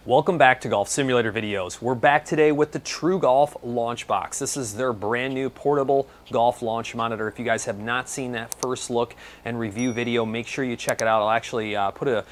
Welcome back to Golf Simulator videos. We're back today with the TruGolf Launch Box. This is their brand new portable golf launch monitor. If you guys have not seen that first look and review video, make sure you check it out. I'll actually put a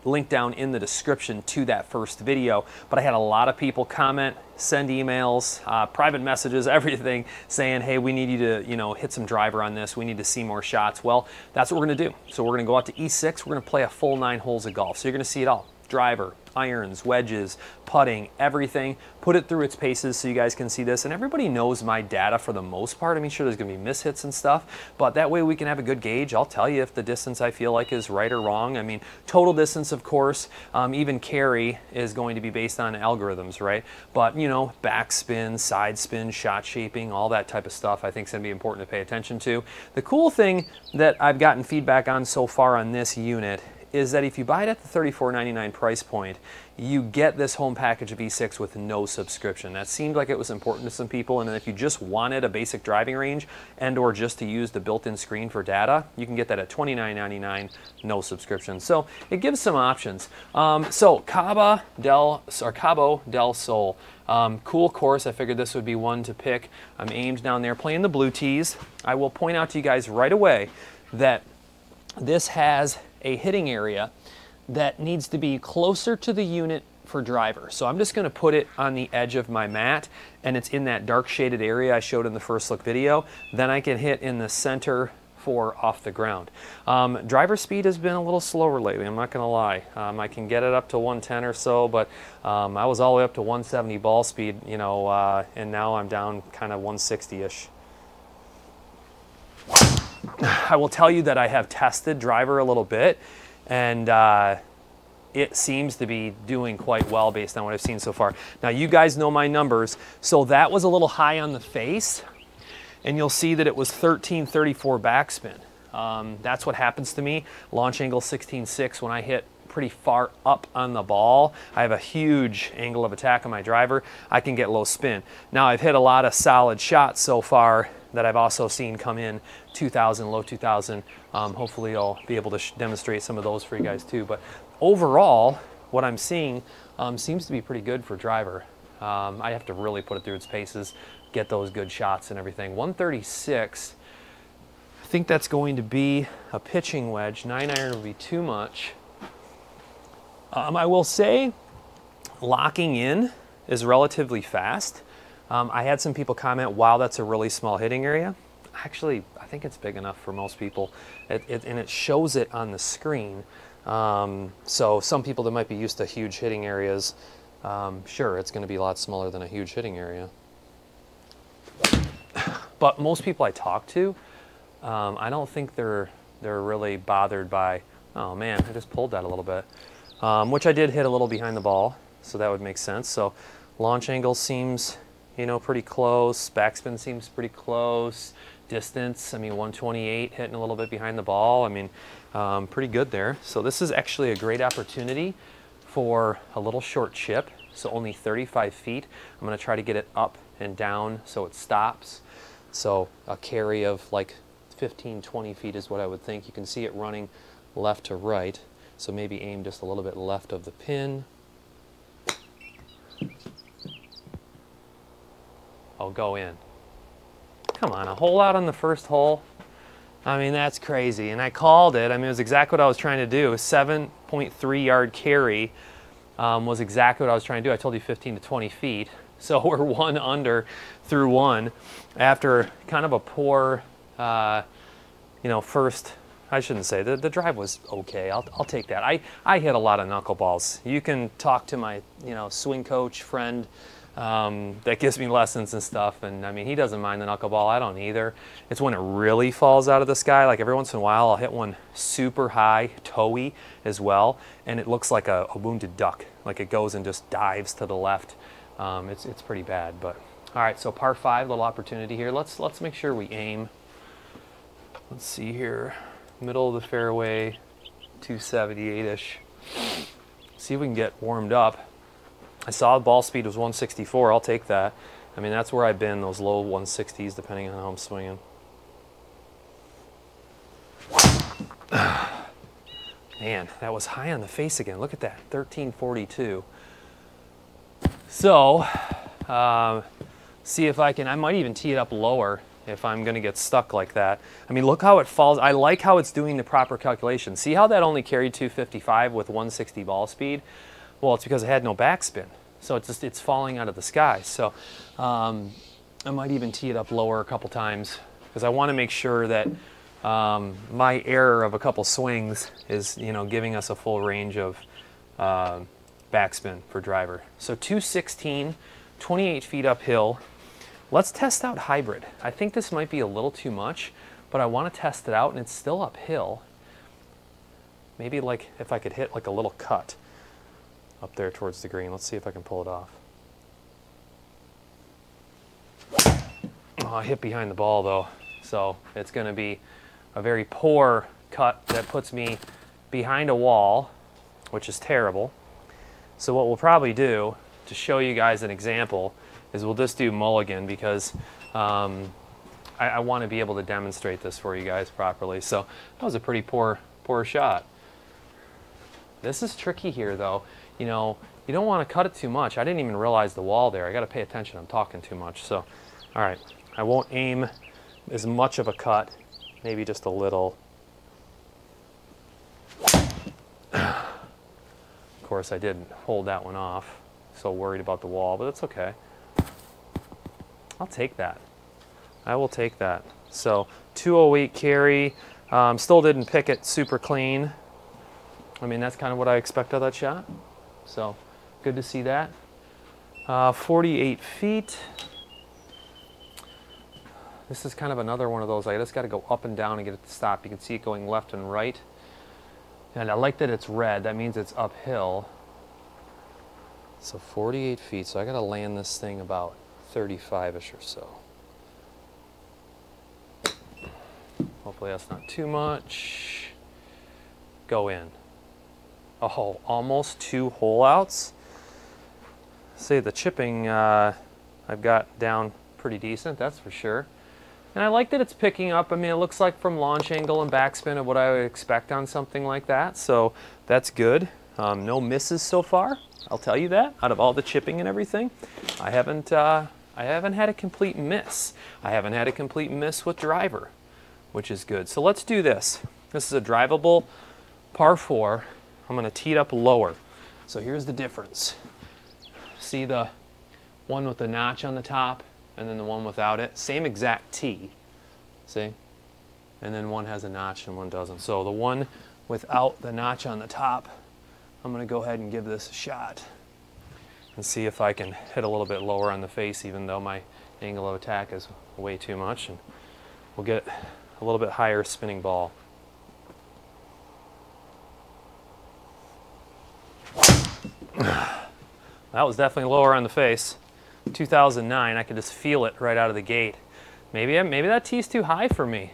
link down in the description to that first video. But I had a lot of people comment, send emails, private messages, everything saying, hey, we need you to, hit some driver on this. We need to see more shots. Well, that's what we're gonna do. So we're gonna go out to E6. We're gonna play a full 9 holes of golf. So you're gonna see it all. Driver, irons, wedges, putting, everything. Put it through its paces so you guys can see this. And everybody knows my data for the most part. I mean, sure, there's gonna be mishits and stuff, but that way we can have a good gauge. I'll tell you if the distance I feel like is right or wrong. I mean, total distance, of course, even carry is going to be based on algorithms, right? But, backspin, side spin, shot shaping, all that type of stuff I think is gonna be important to pay attention to. The cool thing that I've gotten feedback on so far on this unit is that if you buy it at the $34.99 price point, you get this home package of E6 with no subscription. That seemed like it was important to some people, and if you just wanted a basic driving range and or just to use the built-in screen for data, you can get that at $29.99, no subscription. So it gives some options. So Cabo del Sol. Cool course. I figured this would be one to pick. I'm aimed down there playing the blue tees. I will point out to you guys right away that this has a hitting area that needs to be closer to the unit for driver. So I'm just going to put it on the edge of my mat, and it's in that dark shaded area I showed in the first look video. Then I can hit in the center for off the ground. Driver speed has been a little slower lately, I'm not going to lie. I can get it up to 110 or so, but I was all the way up to 170 ball speed, and now I'm down kind of 160-ish. I will tell you that I have tested driver a little bit, and it seems to be doing quite well based on what I've seen so far. Now, you guys know my numbers, so that was a little high on the face, and you'll see that it was 1334 backspin. That's what happens to me. Launch angle 16.6 when I hit pretty far up on the ball. I have a huge angle of attack on my driver. I can get low spin. Now, I've hit a lot of solid shots so far that I've also seen come in 2000, low 2000. Hopefully I'll be able to demonstrate some of those for you guys too. But overall, what I'm seeing seems to be pretty good for driver. I have to really put it through its paces, get those good shots and everything. 136, I think that's going to be a pitching wedge. 9-iron would be too much. I will say locking in is relatively fast. I had some people comment, wow, that's a really small hitting area. Actually, I think it's big enough for most people, and it shows it on the screen. So some people that might be used to huge hitting areas, sure, it's going to be a lot smaller than a huge hitting area. But most people I talk to, I don't think they're really bothered by, oh man, I just pulled that a little bit, which I did hit a little behind the ball, so that would make sense. So launch angle seems pretty close. Backspin seems pretty close. Distance, 128, hitting a little bit behind the ball. Pretty good there. So this is actually a great opportunity for a little short chip. So only 35 feet. I'm going to try to get it up and down so it stops. So a carry of like 15, 20 feet is what I would think. You can see it running left to right. So maybe aim just a little bit left of the pin. I'll go in. Come on, a hole out on the first hole. That's crazy. And I called it. It was exactly what I was trying to do. A 7.3 yard carry was exactly what I was trying to do. I told you 15 to 20 feet. So we're 1 under through 1 after kind of a poor, first. I shouldn't say the drive was okay. I'll take that. I hit a lot of knuckleballs. You can talk to my swing coach friend that gives me lessons and stuff, and he doesn't mind the knuckleball. I don't either. It's when it really falls out of the sky. Like every once in a while I'll hit one super high, toey as well, and it looks like a wounded duck. Like it goes and just dives to the left. It's pretty bad. But all right, so par 5, little opportunity here. Let's make sure we aim. Let's see here. Middle of the fairway, 278-ish. See if we can get warmed up. I saw the ball speed was 164. I'll take that. That's where I've been, those low 160s, depending on how I'm swinging. Man, that was high on the face again. Look at that, 1342. So, see if I can, I might even tee it up lower if I'm gonna get stuck like that. I mean, look how it falls. I like how it's doing the proper calculation. See how that only carried 255 with 160 ball speed? Well, it's because it had no backspin. So it's falling out of the sky. So I might even tee it up lower a couple times because I wanna make sure that my error of a couple swings is, you know, giving us a full range of backspin for driver. So 216, 28 feet uphill. Let's test out hybrid. I think this might be a little too much, but I want to test it out, and it's still uphill. Maybe like if I could hit like a little cut up there towards the green. Let's see if I can pull it off. Oh, I hit behind the ball though, so it's going to be a very poor cut that puts me behind a wall, which is terrible. So what we'll probably do to show you guys an example is we'll just do mulligan because I want to be able to demonstrate this for you guys properly. So that was a pretty poor shot. This is tricky here though. You know, you don't want to cut it too much. I didn't even realize the wall there. I got to pay attention. I'm talking too much. So, all right, I won't aim as much of a cut, maybe just a little. Of course, I didn't hold that one off. So worried about the wall, but it's okay. I'll take that. I will take that. So 208 carry. Still didn't pick it super clean. I mean, that's kind of what I expect of that shot. So good to see that. 48 feet. This is kind of another one of those. I just got to go up and down and get it to stop. You can see it going left and right. And I like that it's red. That means it's uphill. So 48 feet. So I got to land this thing about 35-ish or so. Hopefully that's not too much. Go in. Oh, almost 2 hole outs. Say the chipping I've got down pretty decent, that's for sure. And I like that it's picking up. I mean, it looks like from launch angle and backspin of what I would expect on something like that. So that's good. No misses so far. I'll tell you that. Out of all the chipping and everything, I haven't had a complete miss. I haven't had a complete miss with driver, which is good. So let's do this. This is a drivable par 4. I'm going to tee it up lower. So here's the difference. See the one with the notch on the top and then the one without it? Same exact tee. See? And then one has a notch and one doesn't. So the one without the notch on the top, I'm going to go ahead and give this a shot and see if I can hit a little bit lower on the face, even though my angle of attack is way too much, and we'll get a little bit higher spinning ball. That was definitely lower on the face. 2009, I could just feel it right out of the gate. Maybe that tee's too high for me,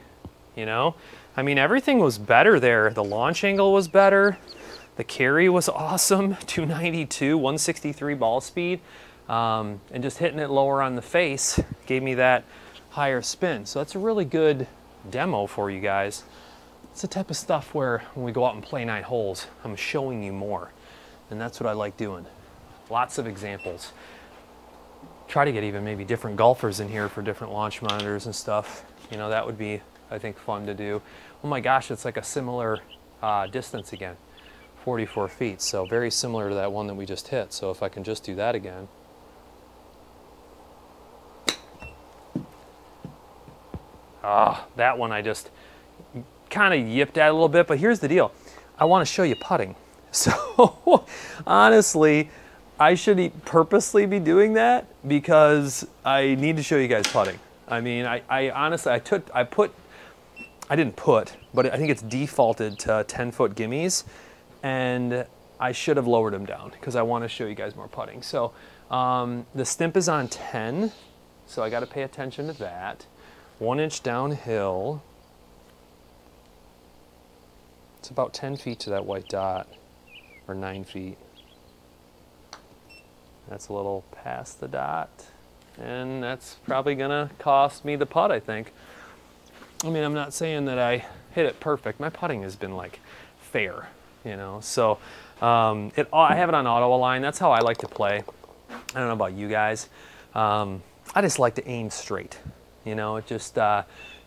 you know? I mean, everything was better there. The launch angle was better. The carry was awesome, 292, 163 ball speed. And just hitting it lower on the face gave me that higher spin. So that's a really good demo for you guys. It's the type of stuff where when we go out and play 9 holes, I'm showing you more. And that's what I like doing. Lots of examples. Try to get even maybe different golfers in here for different launch monitors and stuff. You know, that would be, I think, fun to do. Oh my gosh, it's like a similar distance again. 44 feet, so very similar to that one that we just hit. So if I can just do that again. That one I just kind of yipped at a little bit, but here's the deal. I want to show you putting. So honestly, I should purposely be doing that because I need to show you guys putting. I mean, I honestly, I didn't put, but I think it's defaulted to 10-foot gimmies, and I should have lowered them down because I want to show you guys more putting. So the stimp is on 10, so I got to pay attention to that. 1 inch downhill. It's about 10 feet to that white dot, or 9 feet. That's a little past the dot, and that's probably gonna cost me the putt, I think. I mean, I'm not saying that I hit it perfect. My putting has been like fair, you know. So I have it on auto align. That's how I like to play. I don't know about you guys. I just like to aim straight. You know, it just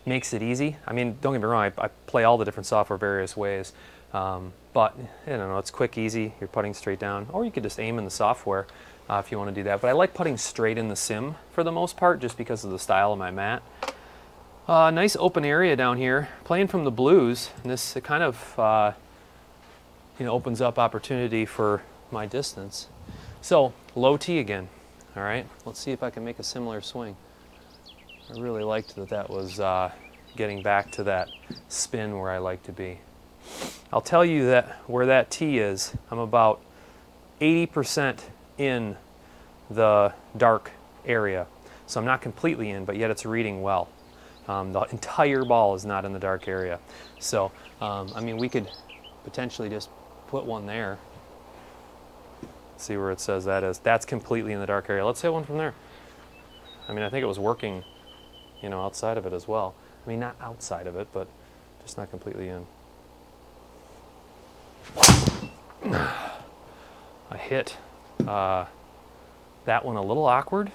makes it easy. I mean, don't get me wrong, I play all the different software various ways. But, I don't know, it's quick, easy. You're putting straight down. Or you could just aim in the software if you want to do that. But I like putting straight in the sim for the most part, just because of the style of my mat. Nice open area down here. Playing from the blues, and this it kind of you know, opens up opportunity for my distance. So, low tee again. All right, let's see if I can make a similar swing. I really liked that that was getting back to that spin where I like to be. I'll tell you that where that tee is, I'm about 80% in the dark area. So I'm not completely in, but yet it's reading well. The entire ball is not in the dark area. So, I mean, we could potentially just put one there. See where it says that is. That's completely in the dark area. Let's hit one from there. I mean, I think it was working, you know, outside of it as well. I mean, not outside of it, but just not completely in. I hit that one a little awkward.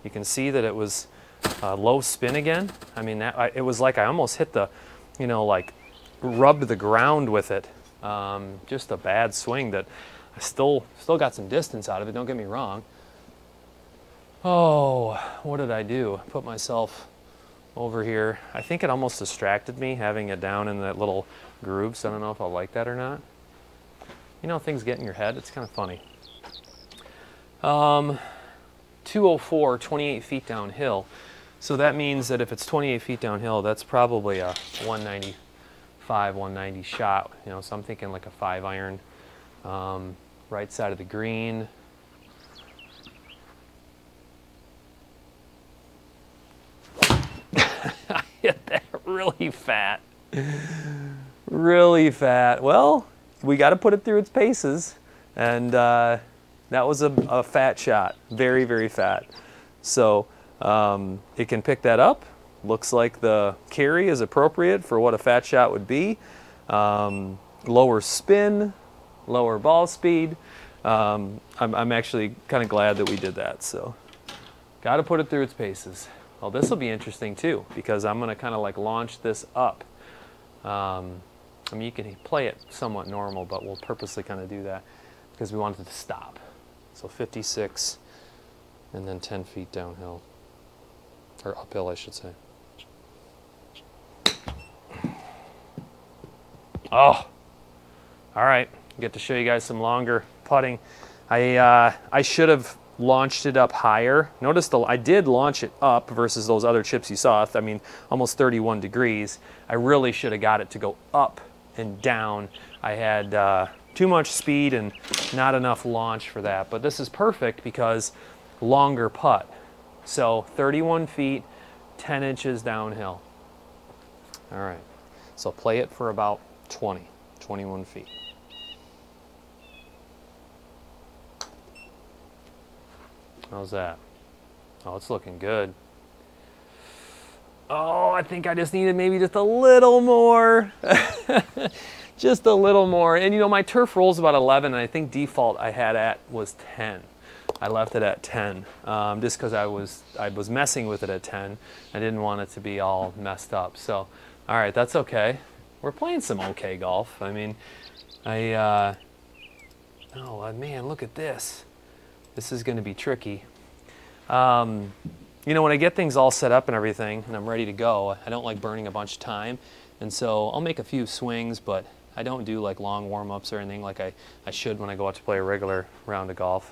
You can see that it was low spin again. I mean, it was like I almost hit the, you know, like rubbed the ground with it. Just a bad swing that I still got some distance out of it, don't get me wrong. Oh, what did I do? I put myself over here. I think it almost distracted me having it down in that little groove, so I don't know if I'll like that or not. You know, things get in your head. It's kind of funny. 204, 28 feet downhill. So that means that if it's 28 feet downhill, that's probably a 195, 190 shot. You know, so I'm thinking like a 5-iron, right side of the green. I hit that really fat. Really fat. Well, we got to put it through its paces, and that was a fat shot. Very, very fat. So it can pick that up. Looks like the carry is appropriate for what a fat shot would be. Lower spin, lower ball speed. I'm actually kind of glad that we did that. So got to put it through its paces. Well, this will be interesting too, because I'm going to kind of like launch this up. I mean, you can play it somewhat normal, but we'll purposely kind of do that because we want it to stop. So 56 and then 10 feet downhill, or uphill, I should say. Oh, all right. Get to show you guys some longer putting. I should have launched it up higher. Notice I did launch it up versus those other chips you saw. I mean, almost 31 degrees. I really should have got it to go up and down. I had too much speed and not enough launch for that. But this is perfect because longer putt. So 31 feet, 10 inches downhill. All right. So play it for about 21 feet. How's that? Oh, it's looking good. Oh, I think I just needed maybe just a little more. Just a little more. And you know, my turf roll's about 11, and I think default I had at was 10. I left it at 10, just because I was messing with it at 10. I didn't want it to be all messed up. So, all right, that's okay. We're playing some okay golf. I mean, oh man, look at this. This is going to be tricky. You know, when I get things all set up and everything and I'm ready to go, I don't like burning a bunch of time. And so I'll make a few swings, but I don't do like long warm-ups or anything like I should when I go out to play a regular round of golf.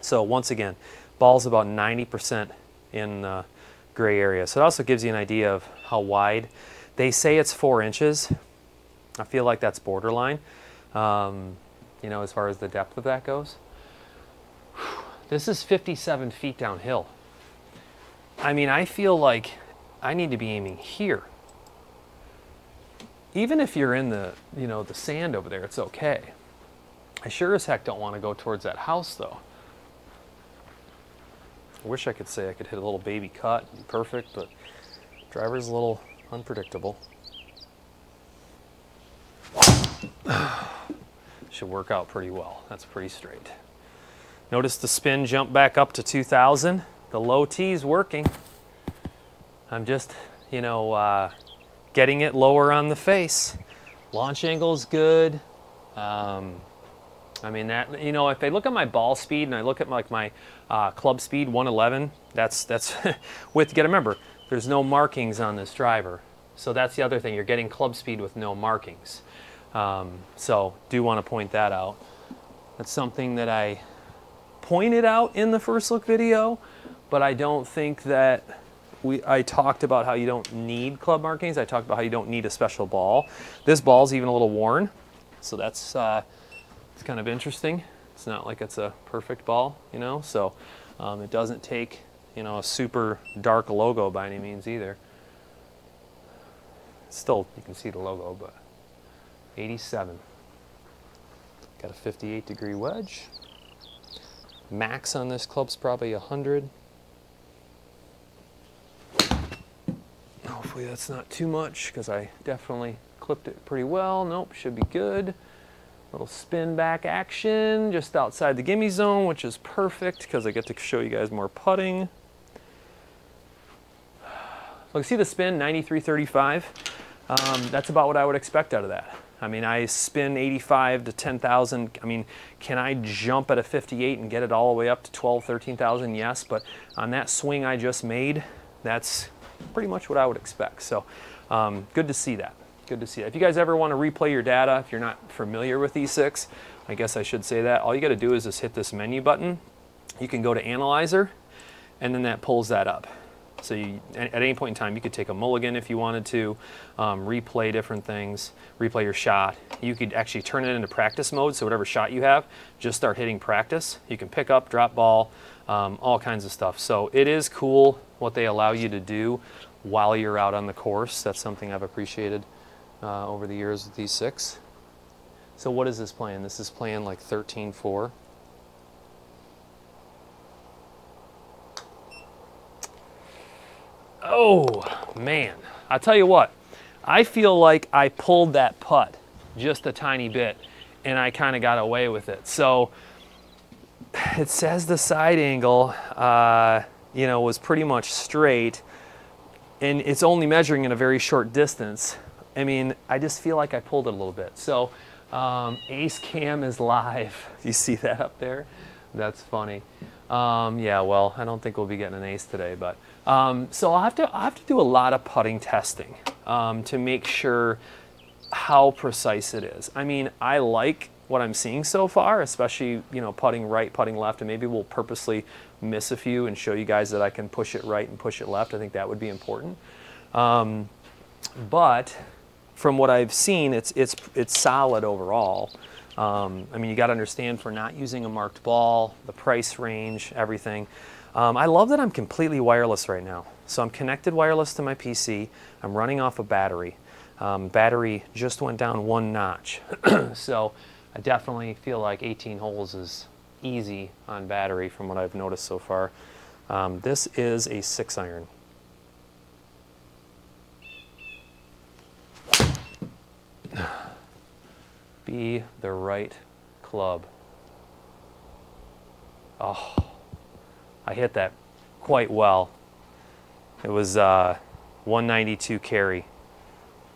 So once again, ball's about 90% in the gray area. So it also gives you an idea of how wide. They say it's 4 inches. I feel like that's borderline, you know, as far as the depth of that goes. This is 57 feet downhill. I mean, I feel like I need to be aiming here. Even if you're in the, you know, the sand over there, it's okay. I sure as heck don't want to go towards that house though. I wish I could say I could hit a little baby cut and be perfect, but driver's a little unpredictable. Should work out pretty well. That's pretty straight. Notice the spin jump back up to 2,000. The low T's working. I'm just, you know, getting it lower on the face. Launch angle's good. I mean, that, you know, if I look at my ball speed and I look at like my club speed, 111, that's with, you gotta remember, there's no markings on this driver. So that's the other thing, you're getting club speed with no markings. So do want to point that out. That's something that I pointed out in the first look video, but I don't think that I talked about how you don't need club markings. I talked about how you don't need a special ball. This ball's even a little worn, so that's it's kind of interesting. It's not like it's a perfect ball, you know, so it doesn't take, you know, a super dark logo by any means either. Still, you can see the logo, but 87. Got a 58-degree wedge. Max on this club's probably 100. Hopefully that's not too much, because I definitely clipped it pretty well. Nope, should be good. Little spin back action just outside the gimme zone, which is perfect because I get to show you guys more putting. Look, see the spin, 93.35. That's about what I would expect out of that. I mean, I spin 85 to 10,000. I mean, can I jump at a 58 and get it all the way up to 12, 13,000? Yes, but on that swing I just made, that's pretty much what I would expect. So good to see that. Good to see that. If you guys ever want to replay your data, if you're not familiar with E6, I guess I should say that, all you got to do is just hit this menu button. You can go to Analyzer, and then that pulls that up. So you, at any point in time, you could take a mulligan if you wanted to, replay different things, replay your shot. You could actually turn it into practice mode, so whatever shot you have, just start hitting practice. You can pick up, drop ball, all kinds of stuff. So it is cool what they allow you to do while you're out on the course. That's something I've appreciated over the years with these 6. So what is this playing? This is playing like 13-4. Oh, man. I'll tell you what. I feel like I pulled that putt just a tiny bit, and I kind of got away with it. So it says the side angle, you know, was pretty much straight, and it's only measuring in a very short distance. I mean, I just feel like I pulled it a little bit. So Ace Cam is live. You see that up there? That's funny. Yeah, well, I don't think we'll be getting an ace today, but so I'll have to do a lot of putting testing to make sure how precise it is. I mean, I like what I'm seeing so far, especially, you know, putting right, putting left, and maybe we'll purposely miss a few and show you guys that I can push it right and push it left. I think that would be important. But from what I've seen, it's solid overall. I mean, you got to understand, for not using a marked ball, the price range, everything. I love that I'm completely wireless right now. So I'm connected wireless to my PC. I'm running off a battery. Battery just went down 1 notch. So I definitely feel like 18 holes is easy on battery from what I've noticed so far. This is a 6-iron. Be the right club. Oh, I hit that quite well. It was 192 carry.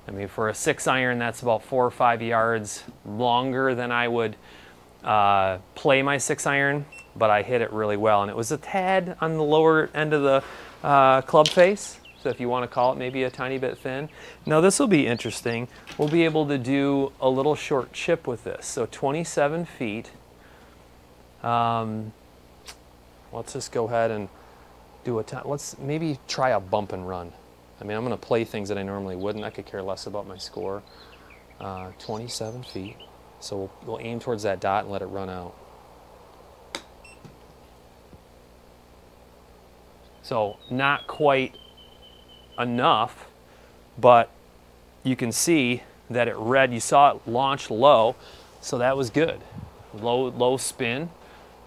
I mean, for a 6-iron, that's about 4 or 5 yards longer than I would play my 6-iron, but I hit it really well. And it was a tad on the lower end of the club face. So if you want to call it maybe a tiny bit thin. Now this will be interesting. We'll be able to do a little short chip with this. So 27 feet. Let's just go ahead and do let's maybe try a bump and run. I mean, I'm going to play things that I normally wouldn't. I could care less about my score. 27 feet. So we'll aim towards that dot and let it run out. So not quite enough, but you can see that it read, you saw it launch low, so that was good. Low spin,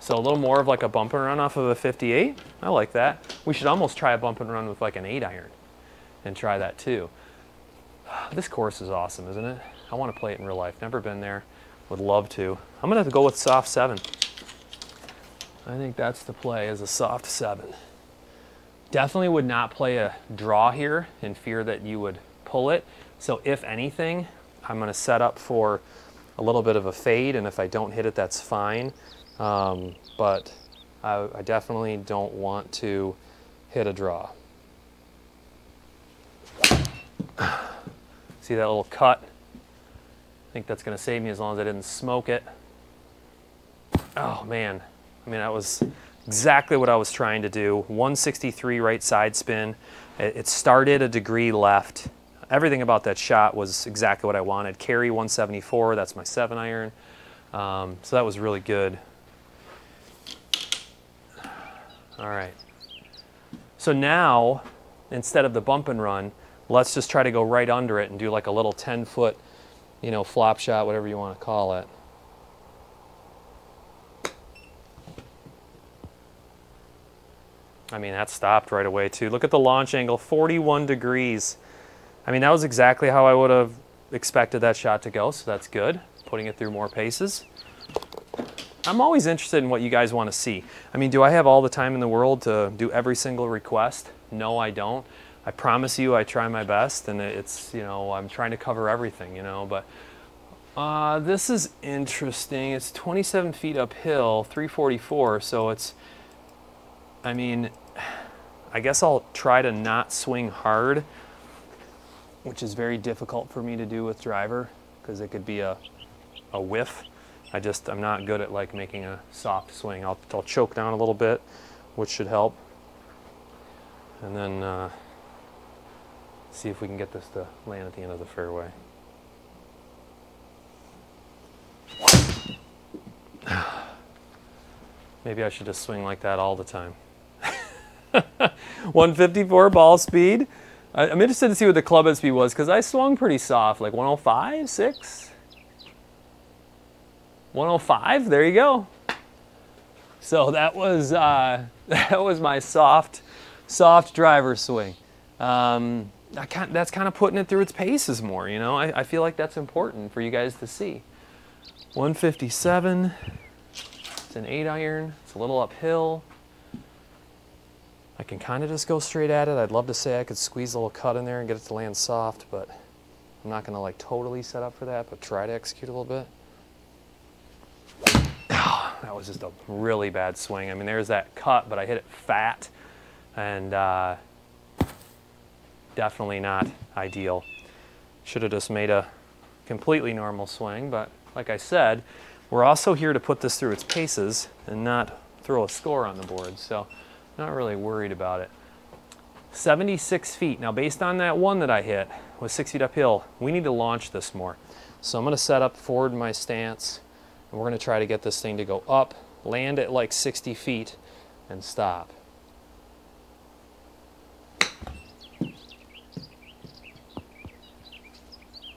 so a little more of like a bump and run off of a 58. I like that. We should almost try a bump and run with like an 8-iron and try that too. This course is awesome, isn't it? I want to play it in real life. Never been there. Would love to. I'm gonna have to go with soft 7. I think that's the play, as a soft 7. Definitely would not play a draw here in fear that you would pull it. So if anything, I'm going to set up for a little bit of a fade, and if I don't hit it, that's fine. But I definitely don't want to hit a draw. See that little cut? I think that's going to save me as long as I didn't smoke it. Oh man, I mean, that was exactly what I was trying to do. 163 right side spin. It started a degree left. Everything about that shot was exactly what I wanted. Carry 174, that's my 7-iron. So that was really good. All right. So now, instead of the bump and run, let's just try to go right under it and do like a little 10-foot, you know, flop shot, whatever you want to call it. I mean, that stopped right away too. Look at the launch angle, 41 degrees. I mean, that was exactly how I would have expected that shot to go, so that's good. Putting it through more paces. I'm always interested in what you guys want to see. I mean, do I have all the time in the world to do every single request? No, I don't. I promise you I try my best, and it's, you know, I'm trying to cover everything, you know, but this is interesting. It's 27 feet uphill, 344, so it's, I mean, I guess I'll try to not swing hard, which is very difficult for me to do with driver because it could be a whiff. I'm not good at like making a soft swing. I'll choke down a little bit, which should help. And then see if we can get this to land at the end of the fairway. Maybe I should just swing like that all the time. 154 ball speed. I'm interested to see what the club head speed was because I swung pretty soft, like 105, 6? 105, there you go. So that was my soft driver swing. That's kind of putting it through its paces more, you know. I feel like that's important for you guys to see. 157, it's an 8-iron, it's a little uphill. I can kind of just go straight at it. I'd love to say I could squeeze a little cut in there and get it to land soft, but I'm not gonna like totally set up for that, but try to execute a little bit. Oh, that was just a really bad swing. I mean, there's that cut, but I hit it fat, and definitely not ideal. Should have just made a completely normal swing, but like I said, we're also here to put this through its paces and not throw a score on the board, so not really worried about it. 76 feet. Now, based on that one that I hit, was 6 feet uphill, we need to launch this more. So I'm going to set up forward my stance, and we're going to try to get this thing to go up, land at like 60 feet, and stop.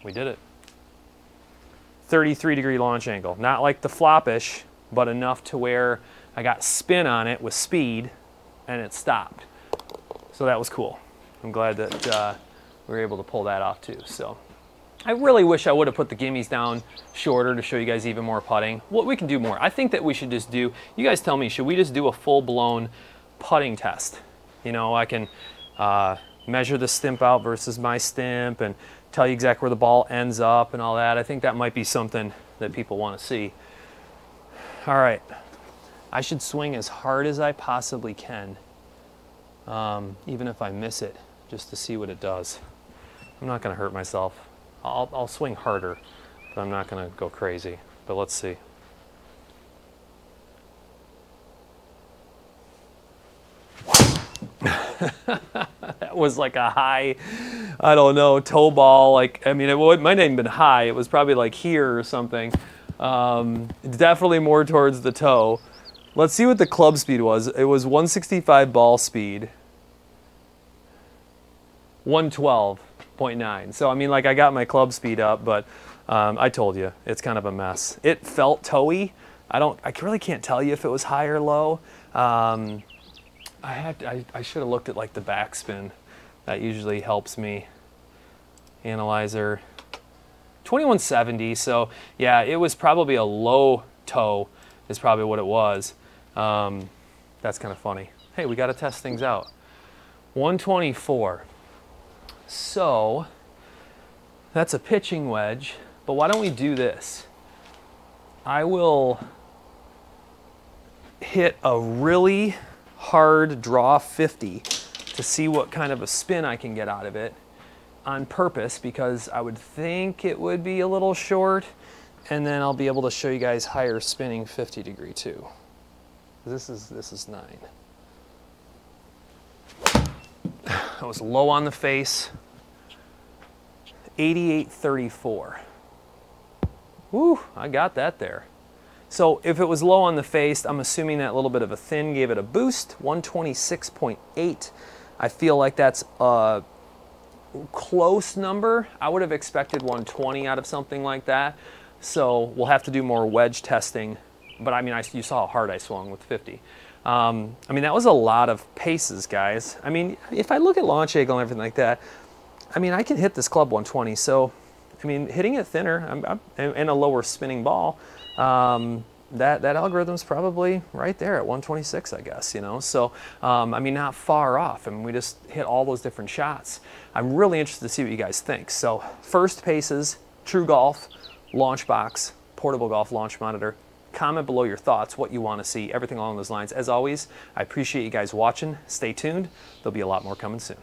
We did it. 33-degree launch angle. Not like the floppish, but enough to where I got spin on it with speed, and it stopped. So that was cool. I'm glad that we were able to pull that off too. So I really wish I would have put the gimmies down shorter to show you guys even more putting. Well, we can do more. I think that we should just do, you guys tell me, should we just do a full-blown putting test? You know, I can measure the stimp out versus my stimp and tell you exactly where the ball ends up and all that. I think that might be something that people want to see. All right. I should swing as hard as I possibly can, even if I miss it, just to see what it does. I'm not going to hurt myself. I'll swing harder, but I'm not going to go crazy. But let's see. That was like a high, I don't know, toe ball. Like, I mean, it might not even been high. It was probably like here or something. Definitely more towards the toe. Let's see what the club speed was. It was 165 ball speed, 112.9. So I mean, like, I got my club speed up, but I told you, it's kind of a mess. It felt toey. I really can't tell you if it was high or low. I should have looked at like the backspin. That usually helps me. Analyzer, 2170. So yeah, it was probably a low toe is probably what it was. That's kind of funny. Hey, we got to test things out. 124. So that's a pitching wedge, but why don't we do this? I will hit a really hard draw 50 to see what kind of a spin I can get out of it on purpose, because I would think it would be a little short, and then I'll be able to show you guys higher spinning 50 degree too. This is 9. I was low on the face. 88.34. Woo, I got that there. So if it was low on the face, I'm assuming that little bit of a thin gave it a boost. 126.8. I feel like that's a close number. I would have expected 120 out of something like that. So we'll have to do more wedge testing. But I mean, you saw how hard I swung with 50. I mean, that was a lot of paces, guys. I mean, if I look at launch angle and everything like that, I mean, I can hit this club 120. So, I mean, hitting it thinner and a lower spinning ball, that algorithm's probably right there at 126, I guess, you know. So, I mean, not far off. I mean, we just hit all those different shots. I'm really interested to see what you guys think. So, first paces, TruGolf Launch Box, portable golf launch monitor. Comment below your thoughts, what you want to see, everything along those lines. As always, I appreciate you guys watching. Stay tuned. There'll be a lot more coming soon.